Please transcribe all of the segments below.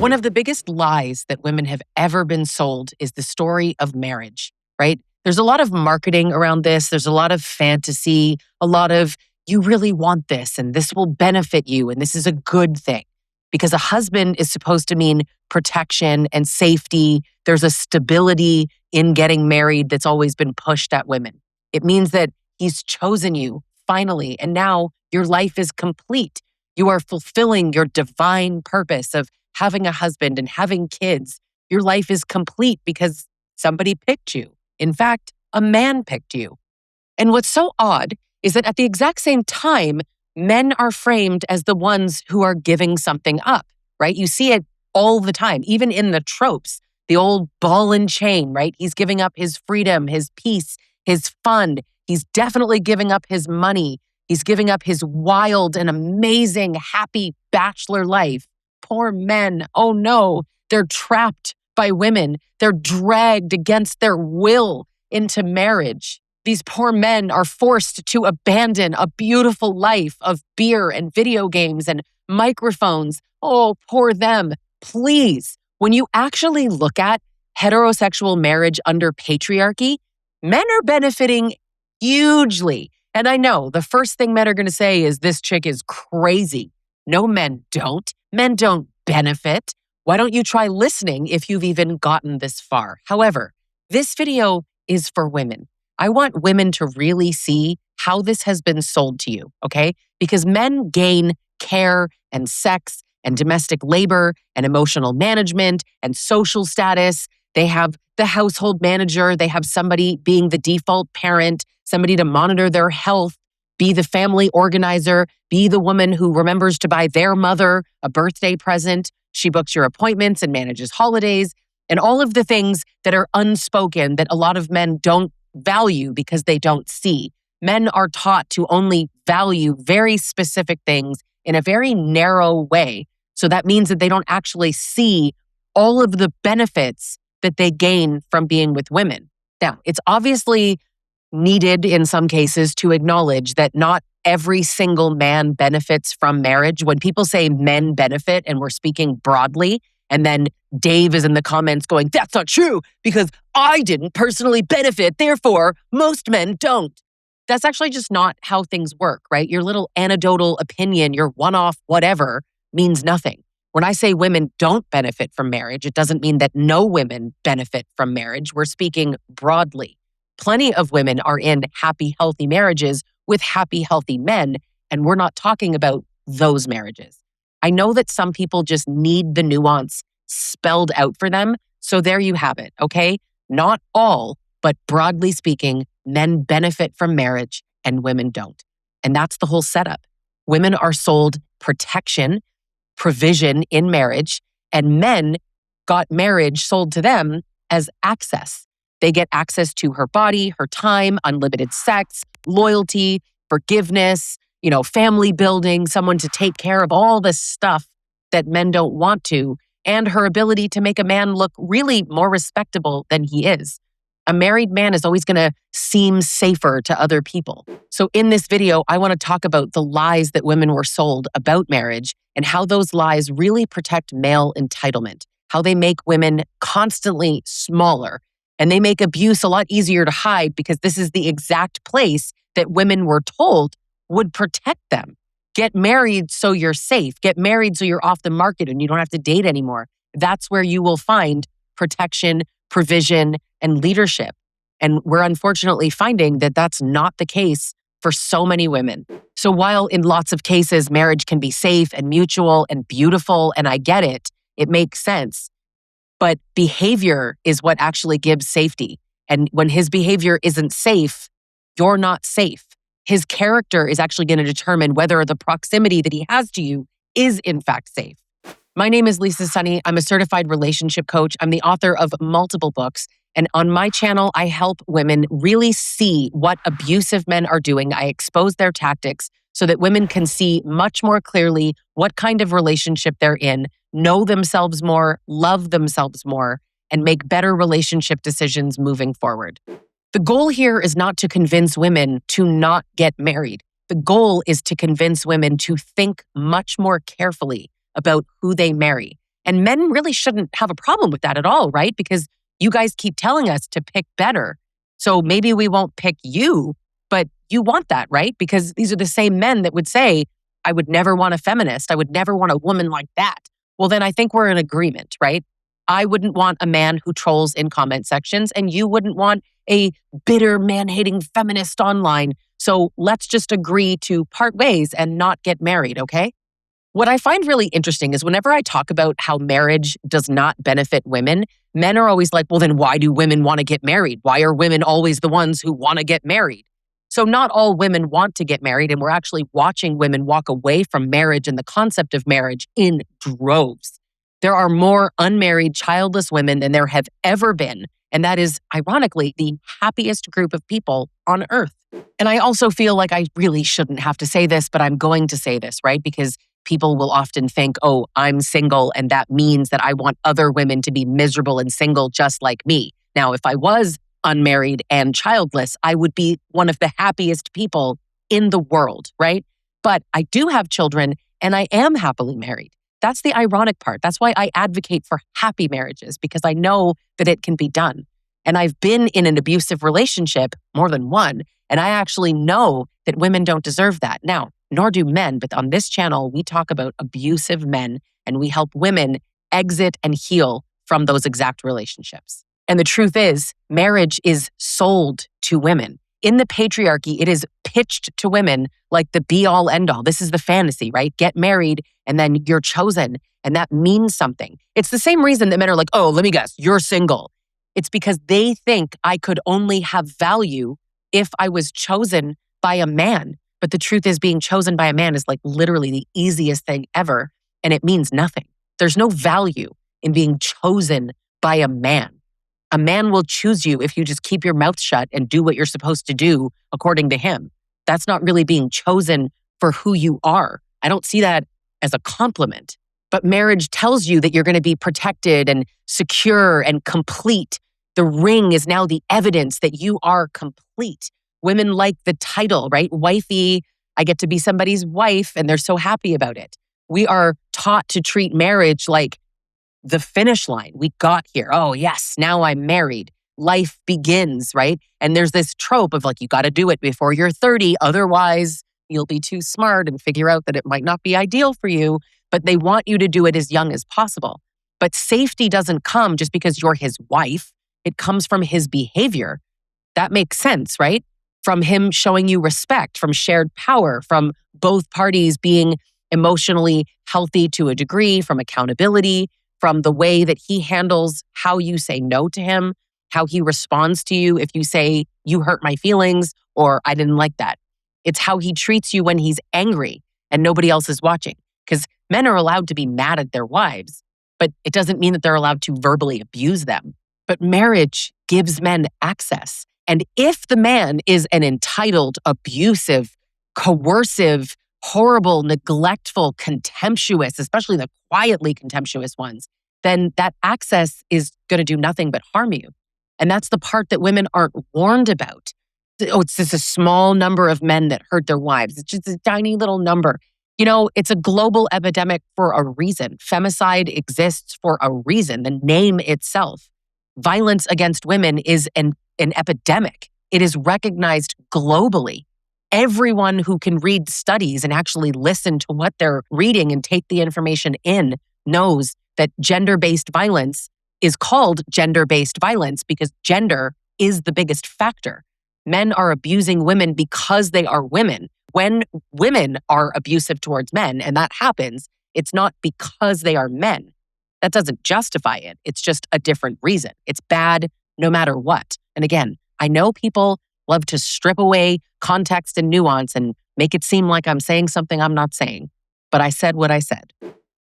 One of the biggest lies that women have ever been sold is the story of marriage, right? There's a lot of marketing around this. There's a lot of fantasy, a lot of you really want this and this will benefit you and this is a good thing. Because a husband is supposed to mean protection and safety. There's a stability in getting married that's always been pushed at women. It means that he's chosen you finally, and now your life is complete. You are fulfilling your divine purpose of having a husband and having kids. Your life is complete because somebody picked you. In fact, a man picked you. And what's so odd is that at the exact same time, men are framed as the ones who are giving something up, right? You see it all the time, even in the tropes, the old ball and chain, right? He's giving up his freedom, his peace, his fun. He's definitely giving up his money. He's giving up his wild and amazing, happy bachelor life. Poor men. Oh no, they're trapped by women. They're dragged against their will into marriage. These poor men are forced to abandon a beautiful life of beer and video games and microphones. Oh, poor them. Please, when you actually look at heterosexual marriage under patriarchy, men are benefiting hugely. And I know the first thing men are going to say is this chick is crazy. No, men don't. Men don't benefit. Why don't you try listening if you've even gotten this far? However, this video is for women. I want women to really see how this has been sold to you, okay? Because men gain care and sex and domestic labor and emotional management and social status. They have the household manager. They have somebody being the default parent, somebody to monitor their health, be the family organizer, be the woman who remembers to buy their mother a birthday present. She books your appointments and manages holidays and all of the things that are unspoken that a lot of men don't value because they don't see. Men are taught to only value very specific things in a very narrow way. So that means that they don't actually see all of the benefits that they gain from being with women. Now, it's obviously needed in some cases to acknowledge that not every single man benefits from marriage. When people say men benefit, and we're speaking broadly, and then Dave is in the comments going, that's not true because I didn't personally benefit, therefore most men don't. That's actually just not how things work, right? Your little anecdotal opinion, your one-off whatever means nothing. When I say women don't benefit from marriage, it doesn't mean that no women benefit from marriage. We're speaking broadly. Plenty of women are in happy, healthy marriages with happy, healthy men, and we're not talking about those marriages. I know that some people just need the nuance spelled out for them, so there you have it, okay? Not all, but broadly speaking, men benefit from marriage and women don't. And that's the whole setup. Women are sold protection, provision in marriage, and men got marriage sold to them as access. They get access to her body, her time, unlimited sex, loyalty, forgiveness, family building, someone to take care of all this stuff that men don't want to, and her ability to make a man look really more respectable than he is. A married man is always going to seem safer to other people. So in this video, I want to talk about the lies that women were sold about marriage and how those lies really protect male entitlement, how they make women constantly smaller, and they make abuse a lot easier to hide because this is the exact place that women were told would protect them. Get married so you're safe. Get married so you're off the market and you don't have to date anymore. That's where you will find protection, provision, and leadership. And we're unfortunately finding that that's not the case for so many women. So while in lots of cases, marriage can be safe and mutual and beautiful, and I get it, it makes sense. But behavior is what actually gives safety. And when his behavior isn't safe, you're not safe. His character is actually going to determine whether the proximity that he has to you is in fact safe. My name is Lisa Sonni. I'm a certified relationship coach. I'm the author of multiple books. And on my channel, I help women really see what abusive men are doing. I expose their tactics so that women can see much more clearly what kind of relationship they're in, know themselves more, love themselves more, and make better relationship decisions moving forward. The goal here is not to convince women to not get married. The goal is to convince women to think much more carefully about who they marry And men really shouldn't have a problem with that at all, right? Because you guys keep telling us to pick better. So maybe we won't pick you, but you want that, right? Because these are the same men that would say, I would never want a feminist. I would never want a woman like that. Well, then I think we're in agreement, right? I wouldn't want a man who trolls in comment sections, and you wouldn't want a bitter, man-hating feminist online. So let's just agree to part ways and not get married, okay? What I find really interesting is whenever I talk about how marriage does not benefit women, men are always like, well, then why do women want to get married? Why are women always the ones who want to get married? So not all women want to get married, and we're actually watching women walk away from marriage and the concept of marriage in droves. There are more unmarried, childless women than there have ever been, and that is, ironically, the happiest group of people on earth. And I also feel like I really shouldn't have to say this, but I'm going to say this, right? Because people will often think, oh, I'm single, and that means that I want other women to be miserable and single just like me. Now, if I was unmarried and childless, I would be one of the happiest people in the world, right? But I do have children, and I am happily married. That's the ironic part. That's why I advocate for happy marriages, because I know that it can be done. And I've been in an abusive relationship, more than one, and I actually know that women don't deserve that. Now, nor do men, but on this channel, we talk about abusive men, and we help women exit and heal from those exact relationships. And the truth is, marriage is sold to women. In the patriarchy, it is pitched to women like the be-all, end-all. This is the fantasy, right? Get married, and then you're chosen, and that means something. It's the same reason that men are like, oh, let me guess, you're single. It's because they think I could only have value if I was chosen by a man. But the truth is, being chosen by a man is like literally the easiest thing ever, and it means nothing. There's no value in being chosen by a man. A man will choose you if you just keep your mouth shut and do what you're supposed to do according to him. That's not really being chosen for who you are. I don't see that as a compliment. But marriage tells you that you're going to be protected and secure and complete. The ring is now the evidence that you are complete. Women like the title, right? Wifey, I get to be somebody's wife, and they're so happy about it. We are taught to treat marriage like the finish line. We got here. Oh, yes, now I'm married. Life begins, right? And there's this trope of like, you got to do it before you're 30. Otherwise, you'll be too smart and figure out that it might not be ideal for you. But they want you to do it as young as possible. But safety doesn't come just because you're his wife. It comes from his behavior. That makes sense, right? From him showing you respect, from shared power, from both parties being emotionally healthy to a degree, from accountability, from the way that he handles how you say no to him, how he responds to you if you say, you hurt my feelings, or I didn't like that. It's how he treats you when he's angry and nobody else is watching. Because men are allowed to be mad at their wives, but it doesn't mean that they're allowed to verbally abuse them. But marriage gives men access. And if the man is an entitled, abusive, coercive, horrible, neglectful, contemptuous, especially the quietly contemptuous ones, then that access is going to do nothing but harm you. And that's the part that women aren't warned about. Oh, it's just a small number of men that hurt their wives. It's just a tiny little number. You know, it's a global epidemic for a reason. Femicide exists for a reason. The name itself. Violence against women is an epidemic. It is recognized globally. Everyone who can read studies and actually listen to what they're reading and take the information in knows that gender-based violence is called gender-based violence because gender is the biggest factor. Men are abusing women because they are women. When women are abusive towards men, and that happens, it's not because they are men. That doesn't justify it. It's just a different reason. It's bad no matter what. And again, I know people love to strip away context and nuance and make it seem like I'm saying something I'm not saying. But I said what I said.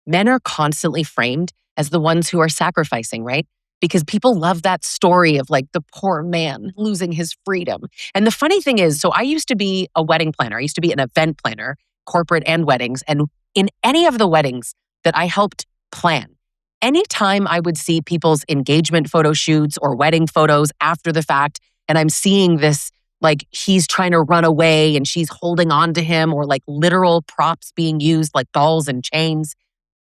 Men are constantly framed as the ones who are sacrificing, right? Because people love that story of like the poor man losing his freedom. And the funny thing is, so I used to be a wedding planner. I used to be an event planner, corporate and weddings. And in any of the weddings that I helped plan, anytime I would see people's engagement photo shoots or wedding photos after the fact, and I'm seeing this, like he's trying to run away and she's holding on to him, or like literal props being used like balls and chains,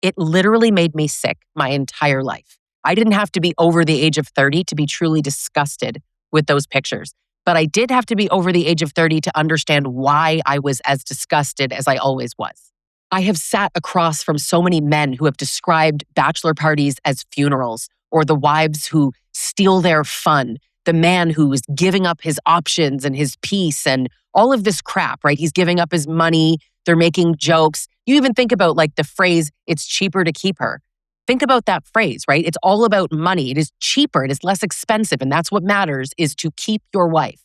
It literally made me sick my entire life. I didn't have to be over the age of 30 to be truly disgusted with those pictures. But I did have to be over the age of 30 to understand why I was as disgusted as I always was. I have sat across from so many men who have described bachelor parties as funerals, or the wives who steal their fun, the man who is giving up his options and his peace and all of this crap, right? He's giving up his money. They're making jokes. You even think about like the phrase, it's cheaper to keep her. Think about that phrase, right? It's all about money. It is cheaper. It is less expensive. And that's what matters, is to keep your wife,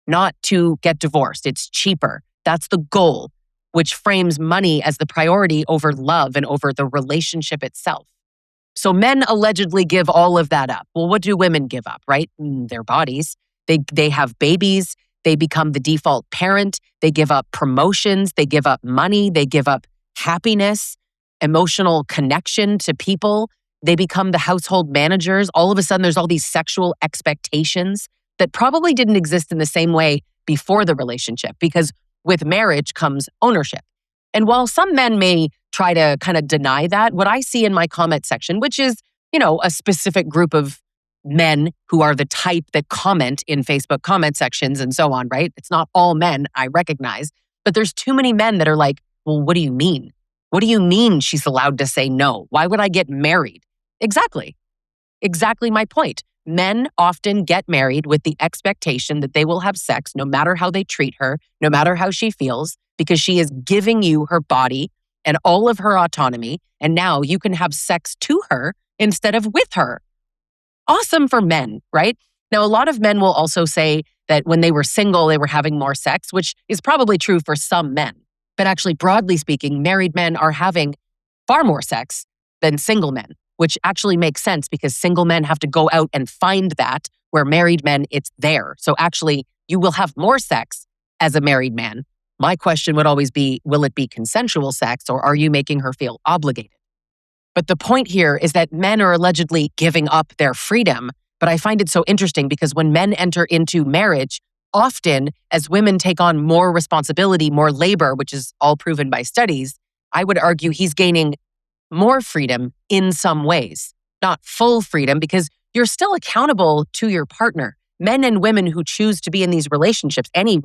not to get divorced. It's cheaper. That's the goal, which frames money as the priority over love and over the relationship itself. So men allegedly give all of that up. Well, what do women give up, right? Their bodies. They have babies. They become the default parent. They give up promotions. They give up money. They give up happiness, emotional connection to people. They become the household managers. All of a sudden, there's all these sexual expectations that probably didn't exist in the same way before the relationship, because with marriage comes ownership. And while some men may try to kind of deny that, what I see in my comment section, which is, a specific group of men who are the type that comment in Facebook comment sections and so on, right? It's not all men, I recognize, but there's too many men that are like, well, what do you mean? What do you mean she's allowed to say no? Why would I get married? Exactly my point. Men often get married with the expectation that they will have sex no matter how they treat her, no matter how she feels, because she is giving you her body and all of her autonomy, and now you can have sex to her instead of with her. Awesome for men, right? Now, a lot of men will also say that when they were single, they were having more sex, which is probably true for some men. But actually, broadly speaking, married men are having far more sex than single men, which actually makes sense because single men have to go out and find that, where married men, it's there. So actually, you will have more sex as a married man. My question would always be, will it be consensual sex, or are you making her feel obligated? But the point here is that men are allegedly giving up their freedom. But I find it so interesting because when men enter into marriage, often as women take on more responsibility, more labor, which is all proven by studies, I would argue he's gaining more freedom in some ways. Not full freedom, because you're still accountable to your partner. Men and women who choose to be in these relationships, any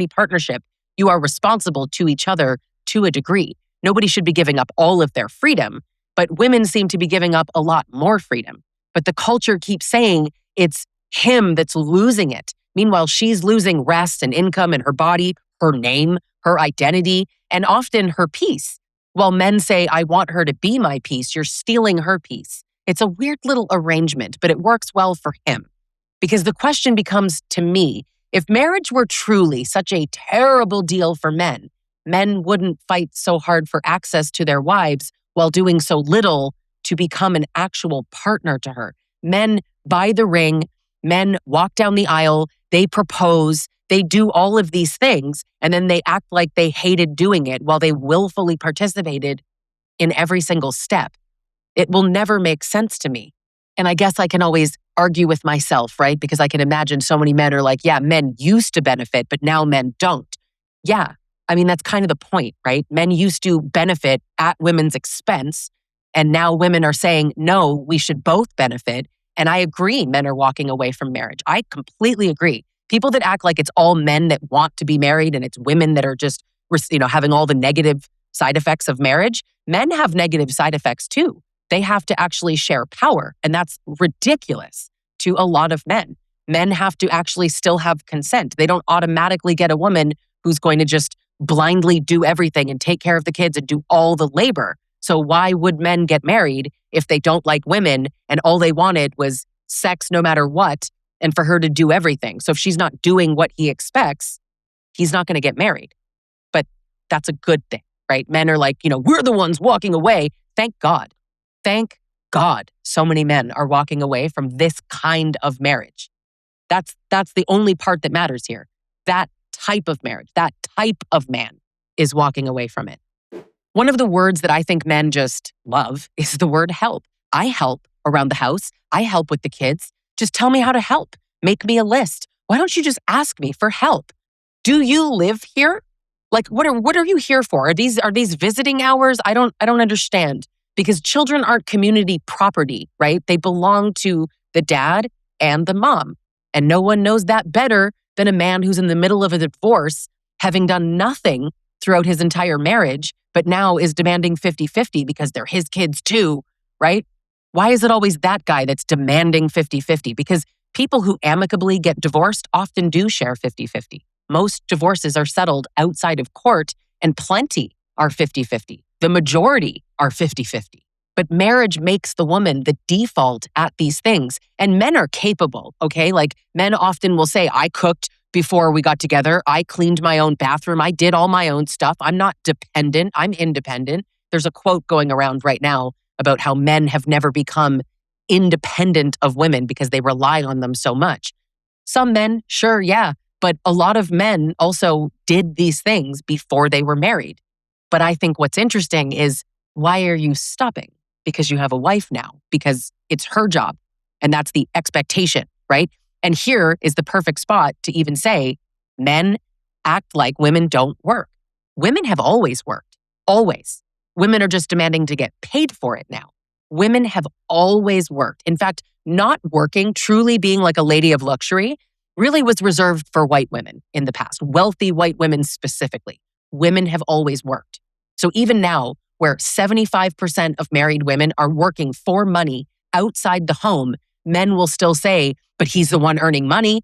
partnership, you are responsible to each other to a degree. Nobody should be giving up all of their freedom, but women seem to be giving up a lot more freedom. But the culture keeps saying it's him that's losing it. Meanwhile, she's losing rest and income and her body, her name, her identity, and often her peace. While men say, I want her to be my peace, you're stealing her peace. It's a weird little arrangement, but it works well for him. Because the question becomes, to me, if marriage were truly such a terrible deal for men, men wouldn't fight so hard for access to their wives while doing so little to become an actual partner to her. Men buy the ring, men walk down the aisle, they propose, they do all of these things, and then they act like they hated doing it while they willfully participated in every single step. It will never make sense to me. And I guess I can always argue with myself, right? Because I can imagine so many men are like, yeah, men used to benefit, but now men don't. Yeah, I mean, that's kind of the point, right? Men used to benefit at women's expense, and now women are saying, no, we should both benefit. And I agree, men are walking away from marriage. I completely agree. People that act like it's all men that want to be married and it's women that are just, having all the negative side effects of marriage, men have negative side effects too. They have to actually share power, and that's ridiculous to a lot of men. Men have to actually still have consent. They don't automatically get a woman who's going to just blindly do everything and take care of the kids and do all the labor. So why would men get married if they don't like women and all they wanted was sex no matter what and for her to do everything? So if she's not doing what he expects, he's not going to get married. But that's a good thing, right? Men are like, we're the ones walking away. Thank God. Thank God so many men are walking away from this kind of marriage. That's the only part that matters here. That type of marriage, that type of man is walking away from it. One of the words that I think men just love is the word help. I help around the house. I help with the kids. Just tell me how to help. Make me a list. Why don't you just ask me for help? Do you live here? Like, what are you here for? Are these visiting hours? I don't understand. because children aren't community property, right? They belong to the dad and the mom. And no one knows that better than a man who's in the middle of a divorce, having done nothing throughout his entire marriage, but now is demanding 50-50 because they're his kids too, right? Why is it always that guy that's demanding 50-50? Because people who amicably get divorced often do share 50-50. Most divorces are settled outside of court, and plenty are 50-50. The majority are 50-50. But marriage makes the woman the default at these things. And men are capable, okay? Like men often will say, I cooked before we got together. I cleaned my own bathroom. I did all my own stuff. I'm not dependent. I'm independent. There's a quote going around right now about how men have never become independent of women because they rely on them so much. Some men, sure, yeah. But a lot of men also did these things before they were married. But I think what's interesting is, why are you stopping? Because you have a wife now, because it's her job. And that's the expectation, right? And here is the perfect spot to even say, men act like women don't work. Women have always worked, always. Women are just demanding to get paid for it now. Women have always worked. In fact, not working, truly being like a lady of luxury, really was reserved for white women in the past, wealthy white women specifically. Women have always worked. So even now, where 75% of married women are working for money outside the home, men will still say, but he's the one earning money.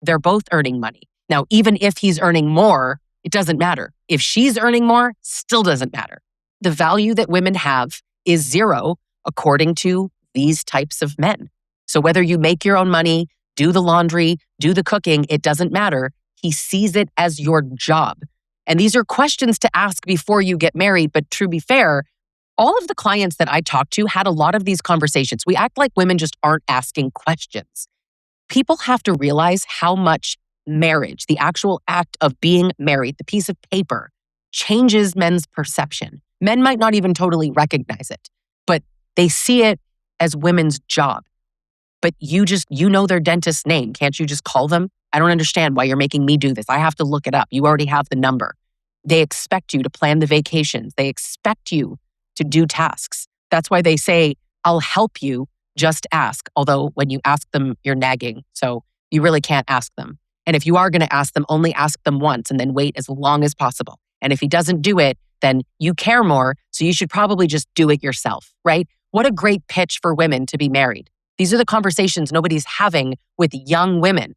They're both earning money. Now, even if he's earning more, it doesn't matter. If she's earning more, still doesn't matter. The value that women have is zero according to these types of men. So whether you make your own money, do the laundry, do the cooking, it doesn't matter. He sees it as your job. And these are questions to ask before you get married. But to be fair, all of the clients that I talked to had a lot of these conversations. We act like women just aren't asking questions. People have to realize how much marriage, the actual act of being married, the piece of paper, changes men's perception. Men might not even totally recognize it, but they see it as women's job. But you know their dentist's name. Can't you just call them? I don't understand why you're making me do this. I have to look it up. You already have the number. They expect you to plan the vacations. They expect you to do tasks. That's why they say, I'll help you, just ask. Although when you ask them, you're nagging. So you really can't ask them. And if you are going to ask them, only ask them once and then wait as long as possible. And if he doesn't do it, then you care more. So you should probably just do it yourself, right? What a great pitch for women to be married. These are the conversations nobody's having with young women.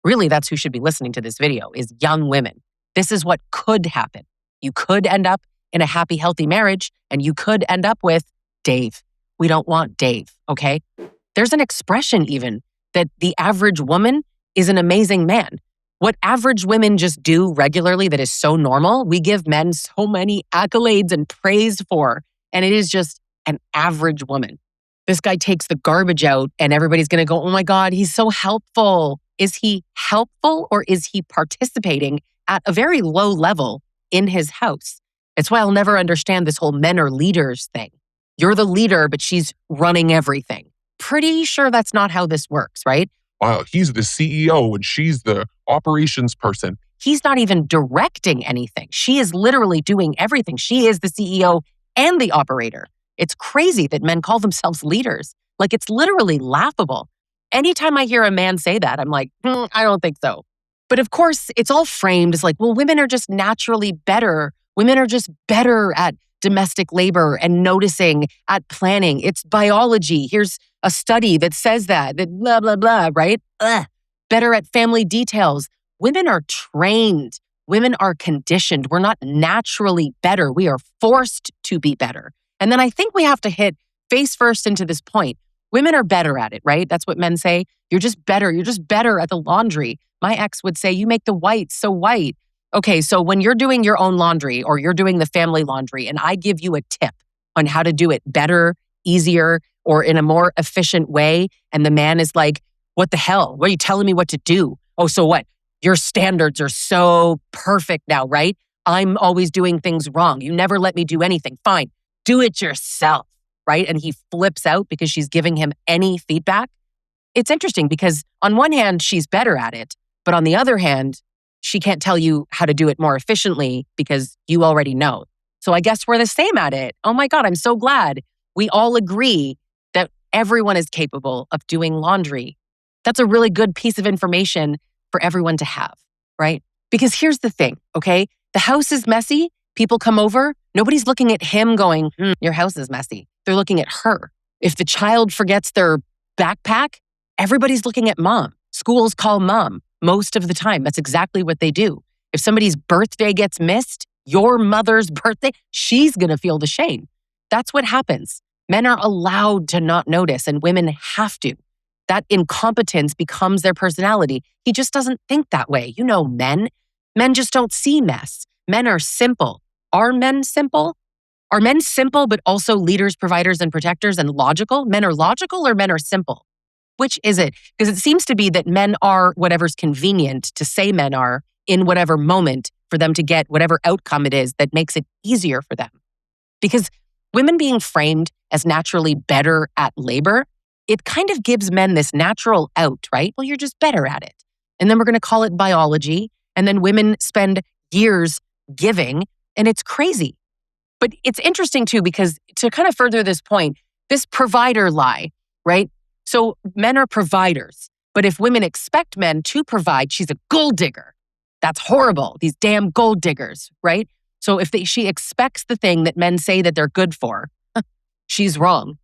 Really, that's who should be listening to this video, is young women. This is what could happen. You could end up in a happy, healthy marriage, and you could end up with Dave. We don't want Dave, okay? There's an expression even that the average woman is an amazing man. What average women just do regularly that is so normal, we give men so many accolades and praise for, and it is just an average woman. This guy takes the garbage out and everybody's going to go, oh my God, he's so helpful. Is he helpful or is he participating at a very low level in his house? It's why I'll never understand this whole men are leaders thing. You're the leader, but she's running everything. Pretty sure that's not how this works, right? Wow, he's the CEO and she's the operations person. He's not even directing anything. She is literally doing everything. She is the CEO and the operator. It's crazy that men call themselves leaders. Like, it's literally laughable. Anytime I hear a man say that, I'm like, I don't think so. But of course, it's all framed as like, well, women are just naturally better. Women are just better at domestic labor and noticing, at planning. It's biology. Here's a study that says that blah, blah, blah, right? Better at family details. Women are trained. Women are conditioned. We're not naturally better. We are forced to be better. And then I think we have to hit face first into this point. Women are better at it, right? That's what men say. You're just better. You're just better at the laundry. My ex would say, you make the whites so white. Okay, so when you're doing your own laundry or you're doing the family laundry and I give you a tip on how to do it better, easier, or in a more efficient way, and the man is like, what the hell? What are you telling me what to do? Oh, so what? Your standards are so perfect now, right? I'm always doing things wrong. You never let me do anything. Fine, do it yourself, right? And he flips out because she's giving him any feedback. It's interesting because on one hand, she's better at it, but on the other hand, she can't tell you how to do it more efficiently because you already know. So I guess we're the same at it. Oh my God, I'm so glad. We all agree that everyone is capable of doing laundry. That's a really good piece of information for everyone to have, right? Because here's the thing, okay? The house is messy. People come over. Nobody's looking at him going, your house is messy. They're looking at her. If the child forgets their backpack, everybody's looking at mom. Schools call mom most of the time. That's exactly what they do. If somebody's birthday gets missed, your mother's birthday, she's going to feel the shame. That's what happens. Men are allowed to not notice, and women have to. That incompetence becomes their personality. He just doesn't think that way. You know, men just don't see mess. Men are simple. Are men simple? Are men simple, but also leaders, providers, and protectors and logical? Men are logical or men are simple? Which is it? Because it seems to be that men are whatever's convenient to say men are in whatever moment for them to get whatever outcome it is that makes it easier for them. Because women being framed as naturally better at labor, it kind of gives men this natural out, right? Well, you're just better at it. And then we're going to call it biology. And then women spend years giving, and it's crazy. But it's interesting too, because to kind of further this point, this provider lie, right? So men are providers, but if women expect men to provide, she's a gold digger. That's horrible. These damn gold diggers, right? So if she expects the thing that men say that they're good for, she's wrong.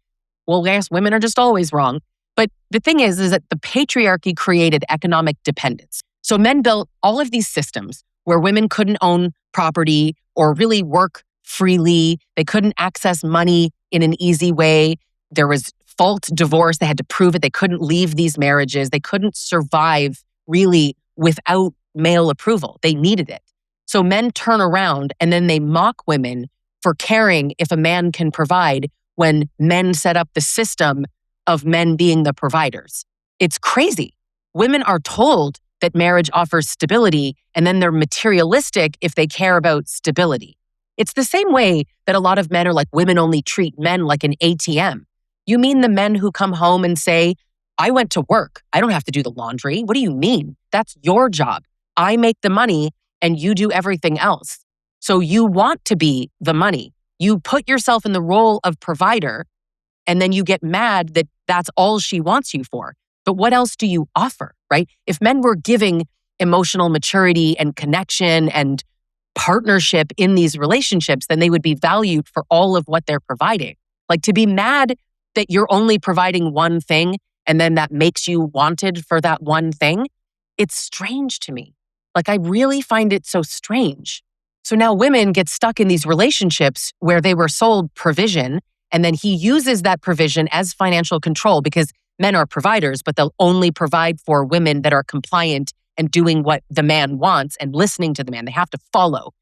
Well, yes, women are just always wrong. But the thing is that the patriarchy created economic dependence. So men built all of these systems where women couldn't own property or really work freely. They couldn't access money in an easy way. There was fault divorce. They had to prove it. They couldn't leave these marriages. They couldn't survive really without male approval. They needed it. So men turn around and then they mock women for caring if a man can provide when men set up the system of men being the providers. It's crazy. Women are told that marriage offers stability, and then they're materialistic if they care about stability. It's the same way that a lot of men are like, women only treat men like an ATM. You mean the men who come home and say, I went to work. I don't have to do the laundry. What do you mean? That's your job. I make the money and you do everything else. So you want to be the money. You put yourself in the role of provider, and then you get mad that that's all she wants you for. But what else do you offer, right? If men were giving emotional maturity and connection and partnership in these relationships, then they would be valued for all of what they're providing. Like, to be mad that you're only providing one thing and then that makes you wanted for that one thing, it's strange to me. Like, I really find it so strange. So now women get stuck in these relationships where they were sold provision, and then he uses that provision as financial control because men are providers, but they'll only provide for women that are compliant and doing what the man wants and listening to the man. They have to follow.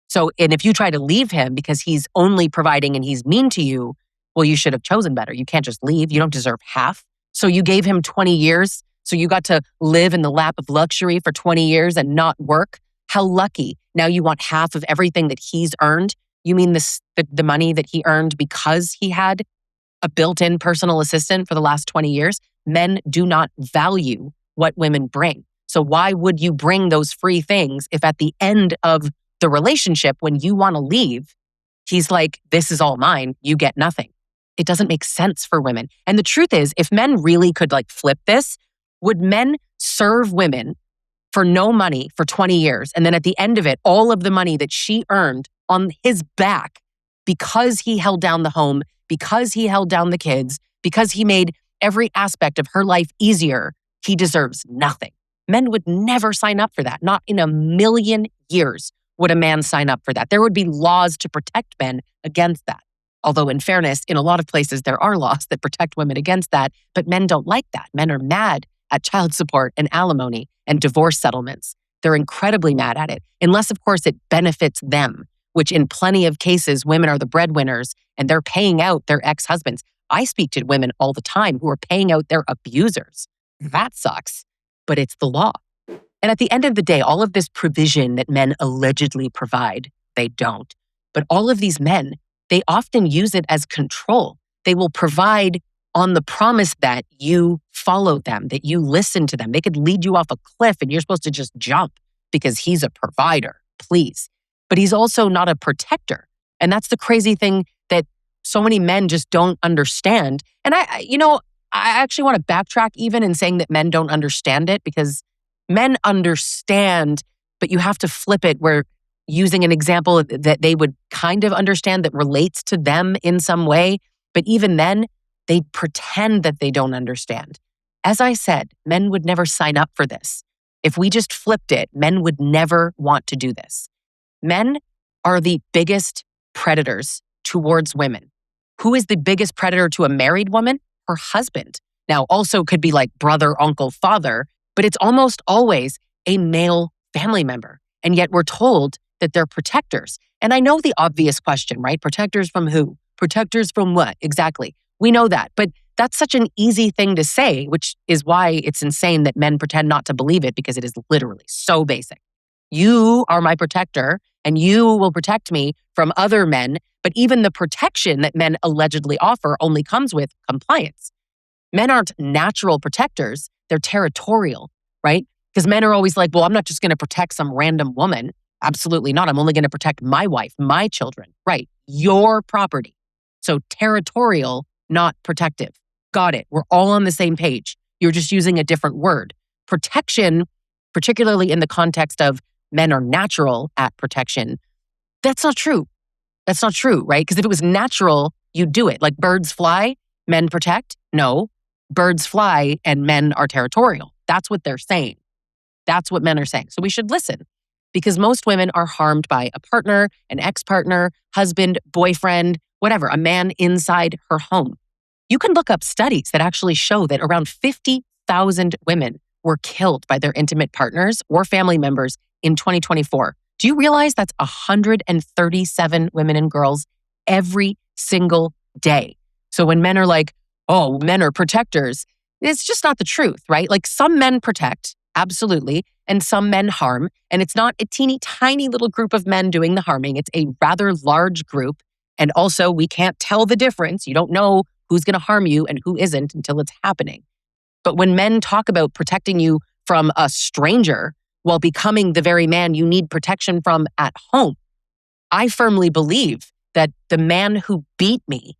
So, and if you try to leave him because he's only providing and he's mean to you, well, you should have chosen better. You can't just leave. You don't deserve half. So you gave him 20 years. So you got to live in the lap of luxury for 20 years and not work. How lucky. Now you want half of everything that he's earned. You mean the money that he earned because he had a built-in personal assistant for the last 20 years? Men do not value what women bring. So why would you bring those free things if at the end of the relationship, when you want to leave, he's like, this is all mine, you get nothing? It doesn't make sense for women. And the truth is, if men really could like flip this, would men serve women for no money for 20 years? And then at the end of it, all of the money that she earned on his back because he held down the home, because he held down the kids, because he made every aspect of her life easier, he deserves nothing. Men would never sign up for that. Not in a million years would a man sign up for that. There would be laws to protect men against that. Although in fairness, in a lot of places, there are laws that protect women against that, but men don't like that. Men are mad at child support and alimony and divorce settlements. They're incredibly mad at it, unless, of course, it benefits them, which in plenty of cases, women are the breadwinners and they're paying out their ex-husbands. I speak to women all the time who are paying out their abusers. That sucks, but it's the law. And at the end of the day, all of this provision that men allegedly provide, they don't. But all of these men, they often use it as control. They will provide on the promise that you follow them, that you listen to them. They could lead you off a cliff and you're supposed to just jump because he's a provider, please. But he's also not a protector. And that's the crazy thing that so many men just don't understand. And I actually want to backtrack even in saying that men don't understand it, because men understand, but you have to flip it where using an example that they would kind of understand that relates to them in some way. But even then, they pretend that they don't understand. As I said, men would never sign up for this. If we just flipped it, men would never want to do this. Men are the biggest predators towards women. Who is the biggest predator to a married woman? Her husband. Now, also could be like brother, uncle, father, but it's almost always a male family member. And yet we're told that they're protectors. And I know the obvious question, right? Protectors from who? Protectors from what? Exactly. We know that. But that's such an easy thing to say, which is why it's insane that men pretend not to believe it, because it is literally so basic. You are my protector and you will protect me from other men. But even the protection that men allegedly offer only comes with compliance. Men aren't natural protectors. They're territorial, right? Because men are always like, well, I'm not just going to protect some random woman. Absolutely not. I'm only going to protect my wife, my children, right? Your property. So territorial, not protective. Got it. We're all on the same page. You're just using a different word. Protection, particularly in the context of men are natural at protection, that's not true. That's not true, right? Because if it was natural, you'd do it. Like birds fly, men protect. No, birds fly and men are territorial. That's what they're saying. That's what men are saying. So we should listen, because most women are harmed by a partner, an ex-partner, husband, boyfriend, whatever, a man inside her home. You can look up studies that actually show that around 50,000 women were killed by their intimate partners or family members in 2024. Do you realize that's 137 women and girls every single day? So when men are like, oh, men are protectors, it's just not the truth, right? Like some men protect, absolutely, and some men harm. And it's not a teeny tiny little group of men doing the harming. It's a rather large group. And also, we can't tell the difference. You don't know who's going to harm you and who isn't until it's happening. But when men talk about protecting you from a stranger while becoming the very man you need protection from at home, I firmly believe that the man who beat me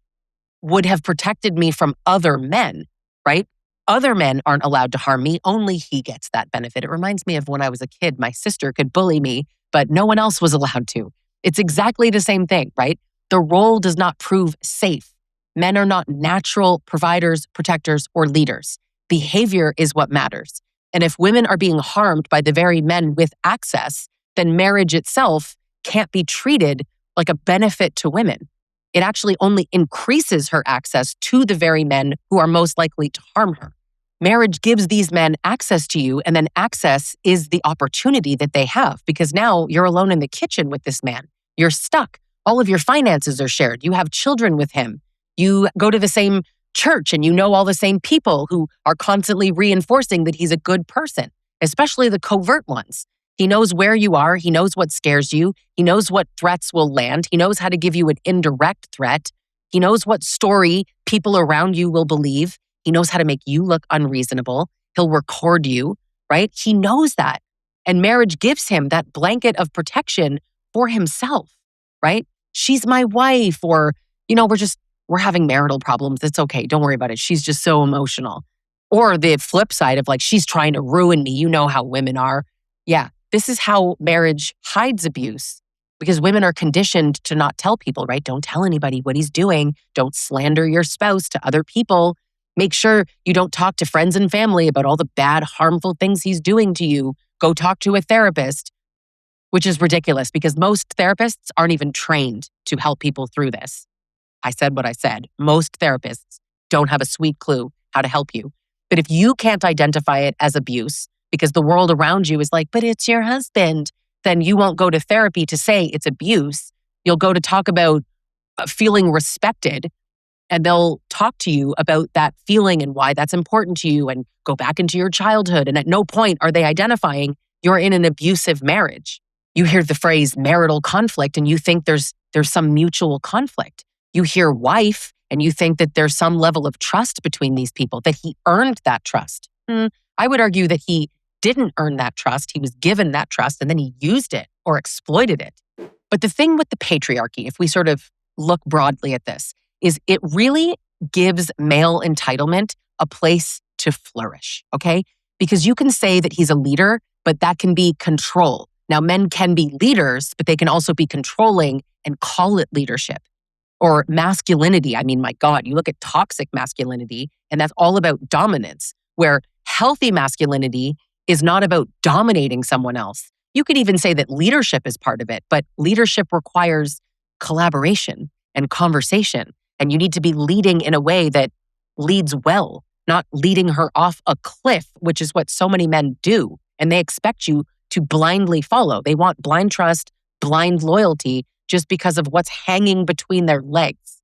would have protected me from other men, right? Other men aren't allowed to harm me. Only he gets that benefit. It reminds me of when I was a kid, my sister could bully me, but no one else was allowed to. It's exactly the same thing, right? The role does not prove safe. Men are not natural providers, protectors, or leaders. Behavior is what matters. And if women are being harmed by the very men with access, then marriage itself can't be treated like a benefit to women. It actually only increases her access to the very men who are most likely to harm her. Marriage gives these men access to you, and then access is the opportunity that they have, because now you're alone in the kitchen with this man. You're stuck. All of your finances are shared. You have children with him. You go to the same church and you know all the same people who are constantly reinforcing that he's a good person, especially the covert ones. He knows where you are. He knows what scares you. He knows what threats will land. He knows how to give you an indirect threat. He knows what story people around you will believe. He knows how to make you look unreasonable. He'll record you, right? He knows that. And marriage gives him that blanket of protection for himself, right? She's my wife, or, we're having marital problems. It's okay. Don't worry about it. She's just so emotional. Or the flip side of like, she's trying to ruin me. You know how women are. Yeah, this is how marriage hides abuse, because women are conditioned to not tell people, right? Don't tell anybody what he's doing. Don't slander your spouse to other people. Make sure you don't talk to friends and family about all the bad, harmful things he's doing to you. Go talk to a therapist, which is ridiculous because most therapists aren't even trained to help people through this. I said what I said. Most therapists don't have a sweet clue how to help you. But if you can't identify it as abuse because the world around you is like, but it's your husband, then you won't go to therapy to say it's abuse. You'll go to talk about feeling respected, and they'll talk to you about that feeling and why that's important to you and go back into your childhood. And at no point are they identifying you're in an abusive marriage. You hear the phrase marital conflict and you think there's some mutual conflict. You hear wife and you think that there's some level of trust between these people, that he earned that trust. I would argue that he didn't earn that trust. He was given that trust and then he used it or exploited it. But the thing with the patriarchy, if we sort of look broadly at this, is it really gives male entitlement a place to flourish, okay? Because you can say that he's a leader, but that can be control. Now, men can be leaders, but they can also be controlling and call it leadership. Or masculinity. I mean, my God, you look at toxic masculinity, and that's all about dominance, where healthy masculinity is not about dominating someone else. You could even say that leadership is part of it, but leadership requires collaboration and conversation. And you need to be leading in a way that leads well, not leading her off a cliff, which is what so many men do. And they expect you to blindly follow. They want blind trust, blind loyalty, just because of what's hanging between their legs.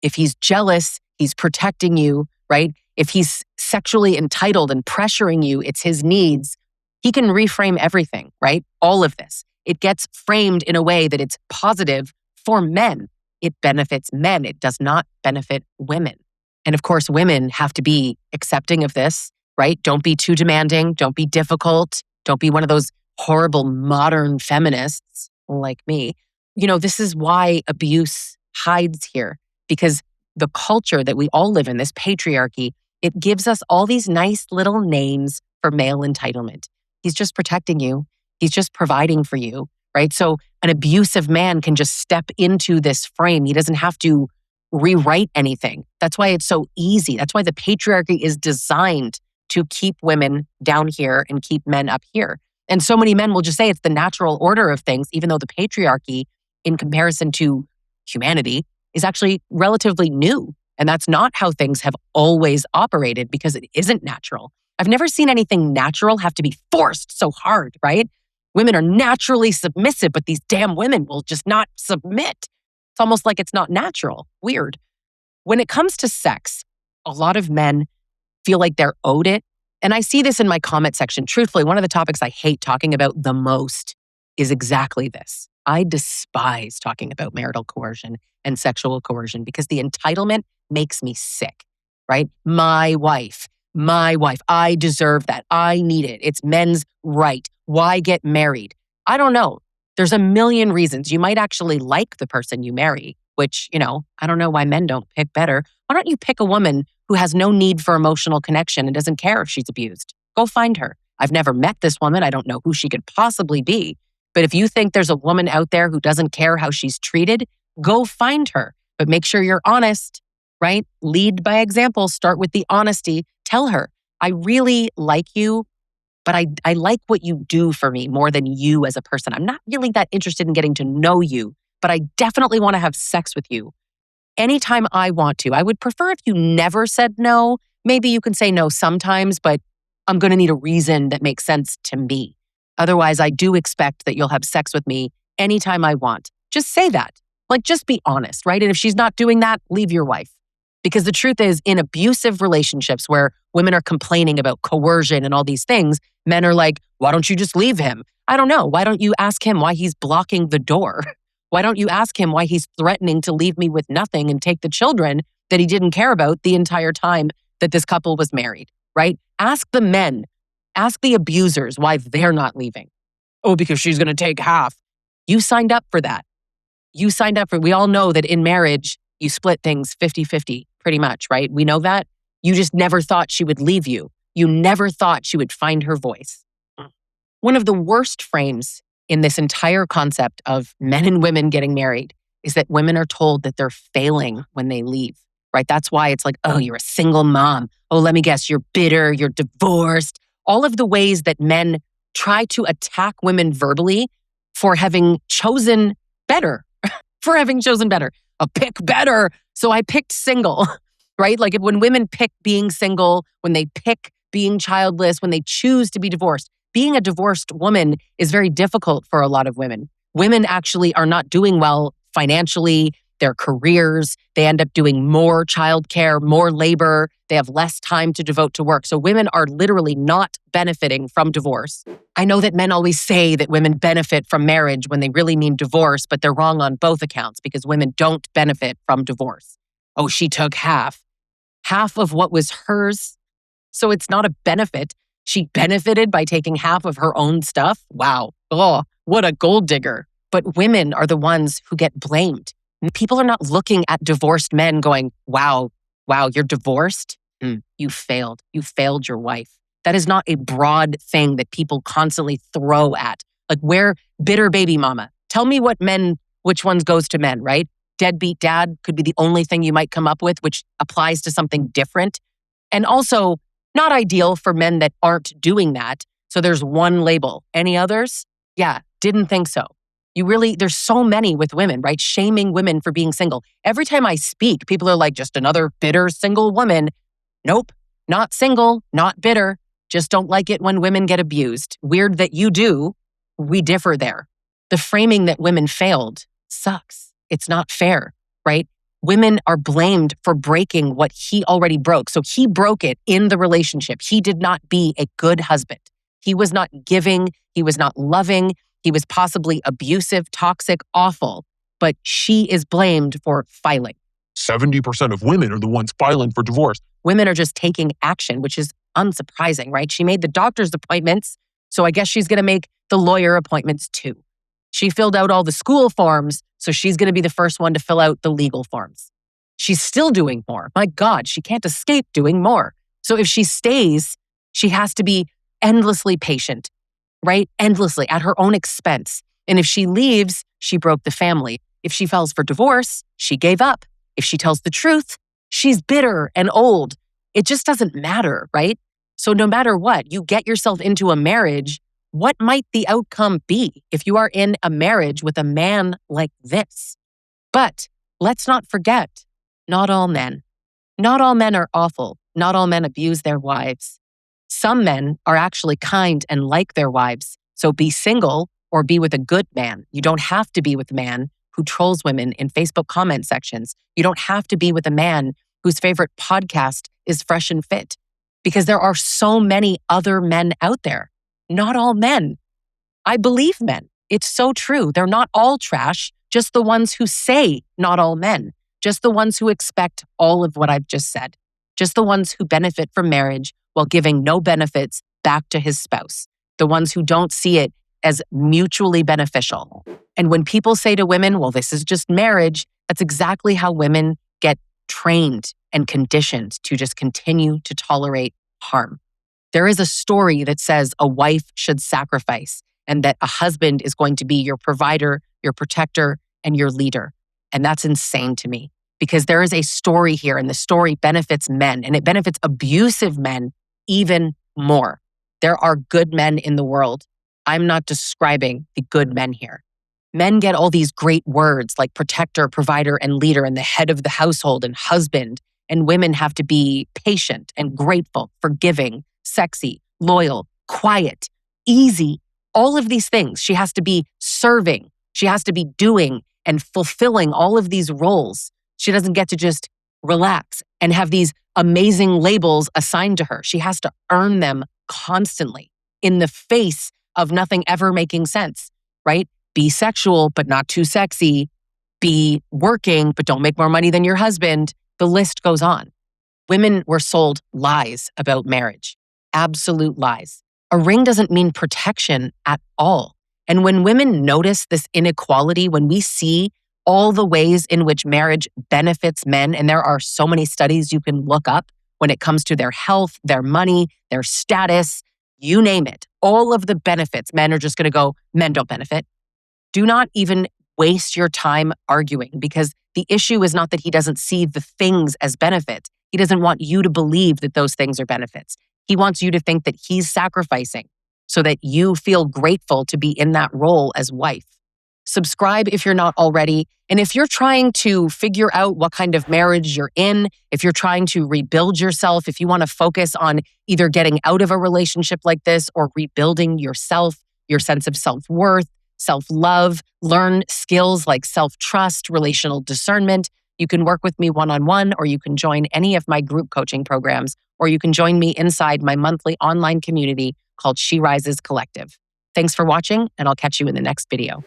If he's jealous, he's protecting you, right? If he's sexually entitled and pressuring you, it's his needs. He can reframe everything, right? All of this. It gets framed in a way that it's positive for men. It benefits men. It does not benefit women. And of course, women have to be accepting of this, right? Don't be too demanding. Don't be difficult. Don't be one of those horrible modern feminists like me. This is why abuse hides here, because the culture that we all live in, this patriarchy, it gives us all these nice little names for male entitlement. He's just protecting you. He's just providing for you, right? So an abusive man can just step into this frame. He doesn't have to rewrite anything. That's why it's so easy. That's why the patriarchy is designed to keep women down here and keep men up here. And so many men will just say it's the natural order of things, even though the patriarchy, in comparison to humanity, is actually relatively new. And that's not how things have always operated, because it isn't natural. I've never seen anything natural have to be forced so hard, right? Women are naturally submissive, but these damn women will just not submit. It's almost like it's not natural. Weird. When it comes to sex, a lot of men feel like they're owed it. And I see this in my comment section. Truthfully, one of the topics I hate talking about the most is exactly this. I despise talking about marital coercion and sexual coercion because the entitlement makes me sick, right? My wife, I deserve that. I need it. It's men's right. Why get married? I don't know. There's a million reasons. You might actually like the person you marry, which, I don't know why men don't pick better. Why don't you pick a woman who has no need for emotional connection and doesn't care if she's abused? Go find her. I've never met this woman. I don't know who she could possibly be. But if you think there's a woman out there who doesn't care how she's treated, go find her. But make sure you're honest, right? Lead by example. Start with the honesty. Tell her, I really like you, but I like what you do for me more than you as a person. I'm not really that interested in getting to know you, but I definitely want to have sex with you anytime I want to. I would prefer if you never said no. Maybe you can say no sometimes, but I'm going to need a reason that makes sense to me. Otherwise, I do expect that you'll have sex with me anytime I want. Just say that. Just be honest, right? And if she's not doing that, leave your wife. Because the truth is, in abusive relationships where women are complaining about coercion and all these things, men are like, why don't you just leave him? I don't know. Why don't you ask him why he's blocking the door? Why don't you ask him why he's threatening to leave me with nothing and take the children that he didn't care about the entire time that this couple was married, right? Ask the men. Ask the abusers why they're not leaving. Oh, because she's going to take half. You signed up for that. We all know that in marriage, you split things 50-50 pretty much, right? We know that. You just never thought she would leave you. You never thought she would find her voice. One of the worst frames in this entire concept of men and women getting married is that women are told that they're failing when they leave, right? That's why it's like, oh, you're a single mom. Oh, let me guess, you're bitter, you're divorced. All of the ways that men try to attack women verbally for having chosen better, I'll pick better. So I picked single, right? When women pick being single, when they pick being childless, when they choose to be divorced, being a divorced woman is very difficult for a lot of women. Women actually are not doing well financially, their careers. They end up doing more childcare, more labor. They have less time to devote to work. So women are literally not benefiting from divorce. I know that men always say that women benefit from marriage when they really mean divorce, but they're wrong on both accounts because women don't benefit from divorce. Oh, she took half of what was hers. So it's not a benefit. She benefited by taking half of her own stuff. Wow. Oh, what a gold digger. But women are the ones who get blamed. People are not looking at divorced men going, wow, you're divorced? You failed. You failed your wife. That is not a broad thing that people constantly throw at. Like, where bitter baby mama. Tell me which ones goes to men, right? Deadbeat dad could be the only thing you might come up with, which applies to something different. And also not ideal for men that aren't doing that. So there's one label. Any others? Yeah, didn't think so. There's so many with women, right? Shaming women for being single. Every time I speak, people are like, just another bitter single woman. Nope, not single, not bitter. Just don't like it when women get abused. Weird that you do. We differ there. The framing that women failed sucks. It's not fair, right? Women are blamed for breaking what he already broke. So he broke it in the relationship. He did not be a good husband. He was not giving. He was not loving. He was possibly abusive, toxic, awful. But she is blamed for filing. 70% of women are the ones filing for divorce. Women are just taking action, which is unsurprising, right? She made the doctor's appointments, so I guess she's going to make the lawyer appointments too. She filled out all the school forms, so she's going to be the first one to fill out the legal forms. She's still doing more. My God, she can't escape doing more. So if she stays, she has to be endlessly patient, right? Endlessly at her own expense. And if she leaves, she broke the family. If she files for divorce, she gave up. If she tells the truth, she's bitter and old. It just doesn't matter, right? So no matter what, you get yourself into a marriage, what might the outcome be if you are in a marriage with a man like this? But let's not forget, not all men. Not all men are awful. Not all men abuse their wives. Some men are actually kind and like their wives. So be single or be with a good man. You don't have to be with a man who trolls women in Facebook comment sections. You don't have to be with a man whose favorite podcast is Fresh and Fit, because there are so many other men out there. Not all men. I believe men. It's so true. They're not all trash, just the ones who say not all men, just the ones who expect all of what I've just said, just the ones who benefit from marriage while giving no benefits back to his spouse, the ones who don't see it as mutually beneficial. And when people say to women, well, this is just marriage, that's exactly how women get trained and conditioned to just continue to tolerate harm. There is a story that says a wife should sacrifice and that a husband is going to be your provider, your protector, and your leader. And that's insane to me because there is a story here and the story benefits men and it benefits abusive men even more. There are good men in the world. I'm not describing the good men here. Men get all these great words like protector, provider, and leader, and the head of the household and husband. And women have to be patient and grateful, forgiving, sexy, loyal, quiet, easy, all of these things. She has to be serving. She has to be doing and fulfilling all of these roles. She doesn't get to just relax and have these amazing labels assigned to her. She has to earn them constantly in the face of nothing ever making sense, right? Be sexual, but not too sexy. Be working, but don't make more money than your husband. The list goes on. Women were sold lies about marriage, absolute lies. A ring doesn't mean protection at all. And when women notice this inequality, when we see all the ways in which marriage benefits men, and there are so many studies you can look up when it comes to their health, their money, their status, you name it, all of the benefits, men are just going to go, men don't benefit. Do not even waste your time arguing because the issue is not that he doesn't see the things as benefits. He doesn't want you to believe that those things are benefits. He wants you to think that he's sacrificing so that you feel grateful to be in that role as wife. Subscribe if you're not already. And if you're trying to figure out what kind of marriage you're in, if you're trying to rebuild yourself, if you want to focus on either getting out of a relationship like this or rebuilding yourself, your sense of self-worth, self-love, learn skills like self-trust, relational discernment, you can work with me one-on-one, or you can join any of my group coaching programs, or you can join me inside my monthly online community called She Rises Collective. Thanks for watching, and I'll catch you in the next video.